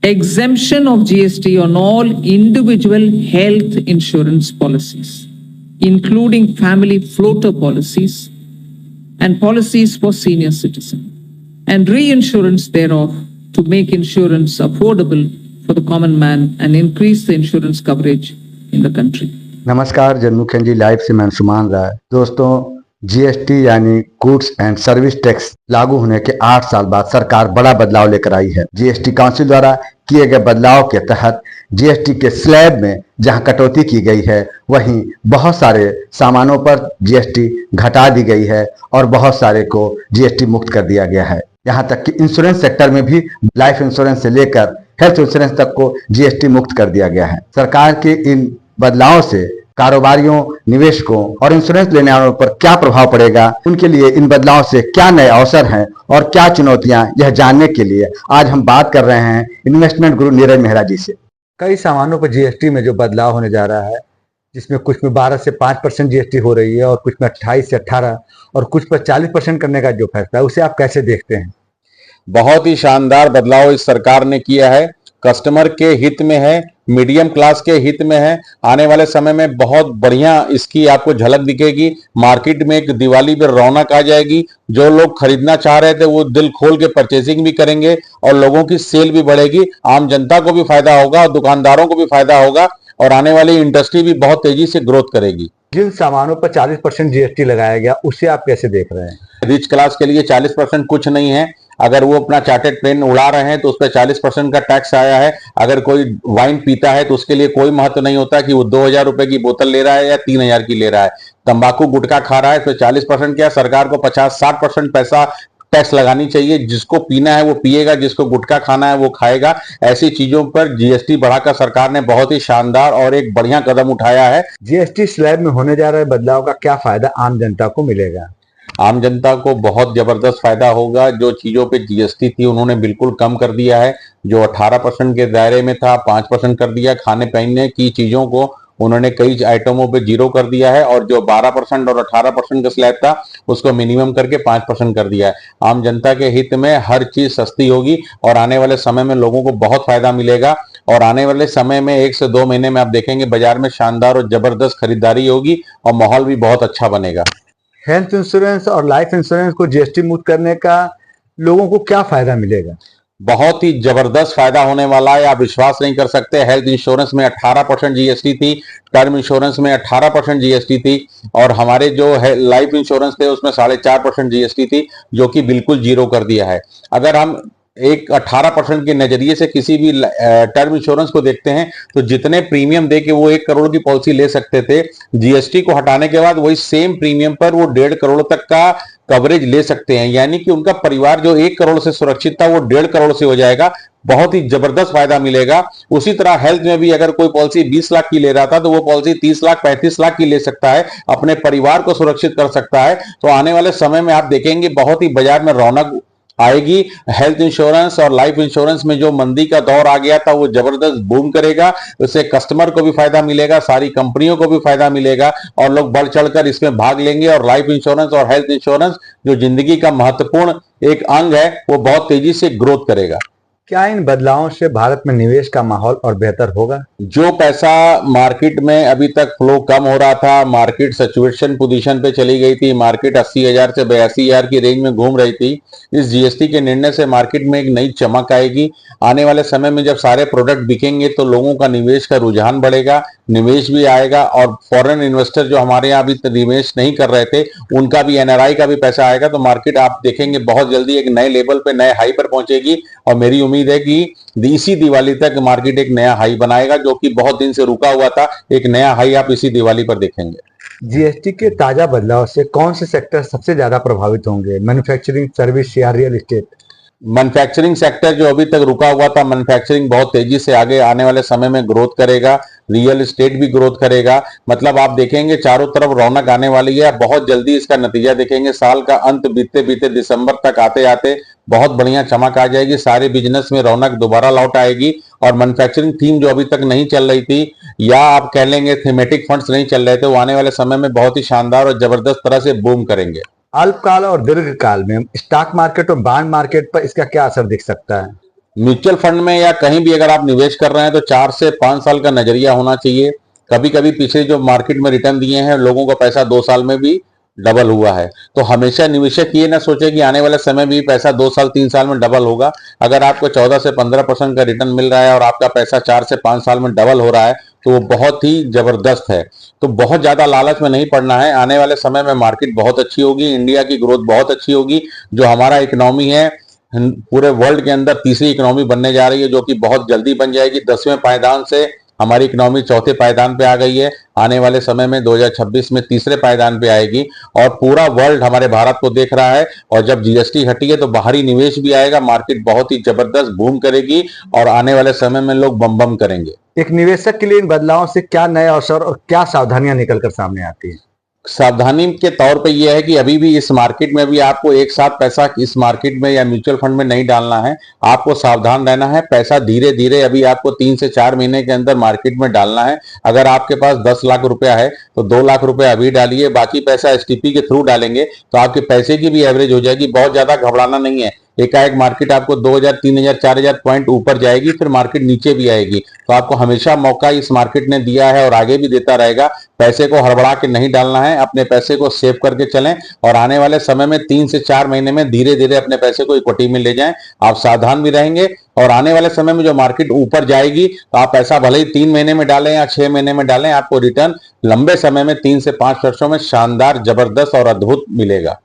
exemption of GST on all individual health insurance policies, including family floater policies and policies for senior citizens, and reinsurance thereof to make insurance affordable for the common man and increase the insurance coverage in the country. नमस्कार, जनमुखी live से मैं अंशुमान राय। दोस्तों, GST यानी goods and service tax लागू होने के 8 साल बाद सरकार बड़ा बदलाव लेकर आई है। जीएसटी काउंसिल द्वारा किए गए बदलाव के तहत जीएसटी के स्लैब में जहां कटौती की गई है, वहीं बहुत सारे सामानों पर जीएसटी घटा दी गई है और बहुत सारे को जीएसटी मुक्त कर दिया गया है। यहां तक कि इंश्योरेंस सेक्टर में भी लाइफ इंश्योरेंस से लेकर हेल्थ इंश्योरेंस तक को जीएसटी मुक्त कर दिया गया है। सरकार के इन बदलावों से कारोबारियों, निवेशकों और इंश्योरेंस लेने वालों पर क्या प्रभाव पड़ेगा, उनके लिए इन बदलावों से क्या नए अवसर हैं और क्या चुनौतियां, यह जानने के लिए आज हम बात कर रहे हैं इन्वेस्टमेंट गुरु नीरज मेहरा जी से। कई सामानों पर जीएसटी में जो बदलाव होने जा रहा है, जिसमें कुछ में 12 से 5% जीएसटी हो रही है और कुछ में 28 से 18 और कुछ पर 40% करने का जो फैसला है, उसे आप कैसे देखते हैं? बहुत ही शानदार बदलाव इस सरकार ने किया है। कस्टमर के हित में है, मीडियम क्लास के हित में है। आने वाले समय में बहुत बढ़िया इसकी आपको झलक दिखेगी। मार्केट में एक दिवाली पर रौनक आ जाएगी। जो लोग खरीदना चाह रहे थे वो दिल खोल के परचेसिंग भी करेंगे और लोगों की सेल भी बढ़ेगी। आम जनता को भी फायदा होगा और दुकानदारों को भी फायदा होगा और आने वाली इंडस्ट्री भी बहुत तेजी से ग्रोथ करेगी। जिन सामानों पर 40% जीएसटी लगाया गया, उसे आप कैसे देख रहे हैं? रिच क्लास के लिए 40% कुछ नहीं है। अगर वो अपना चार्टेड पेन उड़ा रहे हैं तो उस पर 40% का टैक्स आया है। अगर कोई वाइन पीता है तो उसके लिए कोई महत्व नहीं होता कि वो 2000 रुपए की बोतल ले रहा है या 3000 की ले रहा है। तंबाकू गुटखा खा रहा है तो 40% क्या, सरकार को 50-60% पैसा टैक्स लगानी चाहिए। जिसको पीना है वो पिएगा, जिसको गुटखा खाना है वो खाएगा। ऐसी चीजों पर जीएसटी बढ़ाकर सरकार ने बहुत ही शानदार और एक बढ़िया कदम उठाया है। जीएसटी स्लैब में होने जा रहे बदलाव का क्या फायदा आम जनता को मिलेगा? आम जनता को बहुत जबरदस्त फायदा होगा। जो चीजों पे जीएसटी थी उन्होंने बिल्कुल कम कर दिया है। जो 18% के दायरे में था 5% कर दिया। खाने पीने की चीजों को उन्होंने कई आइटमों पे 0 कर दिया है और जो 12% और 18% का स्लैब था उसको मिनिमम करके 5% कर दिया है। आम जनता के हित में हर चीज सस्ती होगी और आने वाले समय में लोगों को बहुत फायदा मिलेगा। और आने वाले समय में 1 से 2 महीने में आप देखेंगे बाजार में शानदार और जबरदस्त खरीदारी होगी और माहौल भी बहुत अच्छा बनेगा। हेल्थ इंश्योरेंस और लाइफ इंश्योरेंस को जीएसटी मुक्त करने का लोगों को क्या फायदा मिलेगा? बहुत ही जबरदस्त फायदा होने वाला है। आप विश्वास नहीं कर सकते। हेल्थ इंश्योरेंस में 18% जीएसटी थी, टर्म इंश्योरेंस में 18% जीएसटी थी और हमारे जो है लाइफ इंश्योरेंस थे उसमें 4.5% जीएसटी थी, जो कि बिल्कुल 0 कर दिया है। अगर हम एक 18% के नजरिए से किसी भी टर्म इंश्योरेंस को देखते हैं तो जितने प्रीमियम दे के वो 1 करोड़ की पॉलिसी ले सकते थे, जीएसटी को हटाने के बाद वही सेम प्रीमियम पर वो 1.5 करोड़ तक का कवरेज ले सकते हैं। यानी कि उनका परिवार जो 1 करोड़ से सुरक्षित था वो 1.5 करोड़ से हो जाएगा। बहुत ही जबरदस्त फायदा मिलेगा। उसी तरह हेल्थ में भी अगर कोई पॉलिसी 20 लाख की ले रहा था तो वो पॉलिसी 30 लाख 35 लाख की ले सकता है, अपने परिवार को सुरक्षित कर सकता है। तो आने वाले समय में आप देखेंगे बहुत ही बाजार में रौनक आएगी। हेल्थ इंश्योरेंस और लाइफ इंश्योरेंस में जो मंदी का दौर आ गया था वो जबरदस्त बूम करेगा। उससे कस्टमर को भी फायदा मिलेगा, सारी कंपनियों को भी फायदा मिलेगा और लोग बढ़ चढ़कर इसमें भाग लेंगे। और लाइफ इंश्योरेंस और हेल्थ इंश्योरेंस जो जिंदगी का महत्वपूर्ण एक अंग है वो बहुत तेजी से ग्रोथ करेगा। क्या इन बदलावों से भारत में निवेश का माहौल और बेहतर होगा? जो पैसा मार्केट में अभी तक फ्लो कम हो रहा था, मार्केट सैचुरेशन पोजीशन पे चली गई थी, मार्केट 80,000 से 82,000 की रेंज में घूम रही थी। इस जीएसटी के निर्णय से मार्केट में एक नई चमक आएगी। आने वाले समय में जब सारे प्रोडक्ट बिकेंगे तो लोगों का निवेश का रुझान बढ़ेगा, निवेश भी आएगा और फॉरेन इन्वेस्टर जो हमारे यहाँ अभी निवेश नहीं कर रहे थे उनका भी, एनआरआई का भी पैसा आएगा। तो मार्केट आप देखेंगे बहुत जल्दी एक नए लेवल पे, नए हाई पर पहुंचेगी और मेरी उम्मीद है कि इसी दिवाली तक मार्केट एक नया हाई बनाएगा, जो कि बहुत दिन से रुका हुआ था। एक नया हाई आप इसी दिवाली पर देखेंगे। जीएसटी के ताजा बदलाव से कौन से सेक्टर सबसे ज्यादा प्रभावित होंगे? मैन्युफैक्चरिंग, सर्विस या रियल एस्टेट? मैन्युफैक्चरिंग सेक्टर जो अभी तक रुका हुआ था, मैन्युफैक्चरिंग बहुत तेजी से आगे आने वाले समय में ग्रोथ करेगा। रियल एस्टेट भी ग्रोथ करेगा। मतलब आप देखेंगे चारों तरफ रौनक आने वाली है। बहुत जल्दी इसका नतीजा देखेंगे। साल का अंत बीतते बीते दिसंबर तक आते आते बहुत बढ़िया चमक आ जाएगी। सारे बिजनेस में रौनक दोबारा लौट आएगी और मैन्युफैक्चरिंग थीम जो अभी तक नहीं चल रही थी या आप कह लेंगे थीमेटिक फंड्स नहीं चल रहे थे, वो आने वाले समय में बहुत ही शानदार और जबरदस्त तरह से बूम करेंगे। अल्पकाल और दीर्घकाल में स्टॉक मार्केट और बॉन्ड मार्केट पर इसका क्या असर दिख सकता है? म्यूचुअल फंड में या कहीं भी अगर आप निवेश कर रहे हैं तो 4 से 5 साल का नजरिया होना चाहिए। कभी कभी पीछे जो मार्केट में रिटर्न दिए हैं लोगों का पैसा 2 साल में भी डबल हुआ है। तो हमेशा निवेशक ये ना सोचे कि आने वाले समय में भी पैसा 2 साल 3 साल में डबल होगा। अगर आपको 14 से 15% का रिटर्न मिल रहा है और आपका पैसा 4 से 5 साल में डबल हो रहा है तो वो बहुत ही जबरदस्त है। तो बहुत ज्यादा लालच में नहीं पड़ना है। आने वाले समय में मार्केट बहुत अच्छी होगी, इंडिया की ग्रोथ बहुत अच्छी होगी। जो हमारा इकोनॉमी है पूरे वर्ल्ड के अंदर तीसरी इकोनॉमी बनने जा रही है, जो कि बहुत जल्दी बन जाएगी। 10वें पायदान से हमारी इकोनॉमी चौथे पायदान पे आ गई है। आने वाले समय में 2026 में तीसरे पायदान पे आएगी और पूरा वर्ल्ड हमारे भारत को देख रहा है। और जब जीएसटी हटी है तो बाहरी निवेश भी आएगा, मार्केट बहुत ही जबरदस्त बूम करेगी और आने वाले समय में लोग बम बम करेंगे। एक निवेशक के लिए इन बदलावों से क्या नए अवसर और क्या सावधानियां निकलकर सामने आती हैं? सावधानी के तौर पे यह है कि अभी भी इस मार्केट में भी आपको एक साथ पैसा इस मार्केट में या म्यूचुअल फंड में नहीं डालना है। आपको सावधान रहना है। पैसा धीरे धीरे अभी आपको 3 से 4 महीने के अंदर मार्केट में डालना है। अगर आपके पास 10 लाख रुपया है तो 2 लाख रुपया अभी डालिए, बाकी पैसा एसटीपी के थ्रू डालेंगे तो आपके पैसे की भी एवरेज हो जाएगी। बहुत ज्यादा घबराना नहीं है। एकाएक मार्केट आपको 2000, 3000, 4000 पॉइंट ऊपर जाएगी, फिर मार्केट नीचे भी आएगी। तो आपको हमेशा मौका इस मार्केट ने दिया है और आगे भी देता रहेगा। पैसे को हड़बड़ा के नहीं डालना है, अपने पैसे को सेव करके चलें और आने वाले समय में 3 से 4 महीने में धीरे धीरे अपने पैसे को इक्विटी में ले जाएं। आप सावधान भी रहेंगे और आने वाले समय में जो मार्केट ऊपर जाएगी तो आप पैसा भले ही 3 महीने में डालें या 6 महीने में डालें, आपको रिटर्न लंबे समय में 3 से 5 वर्षों में शानदार, जबरदस्त और अद्भुत मिलेगा।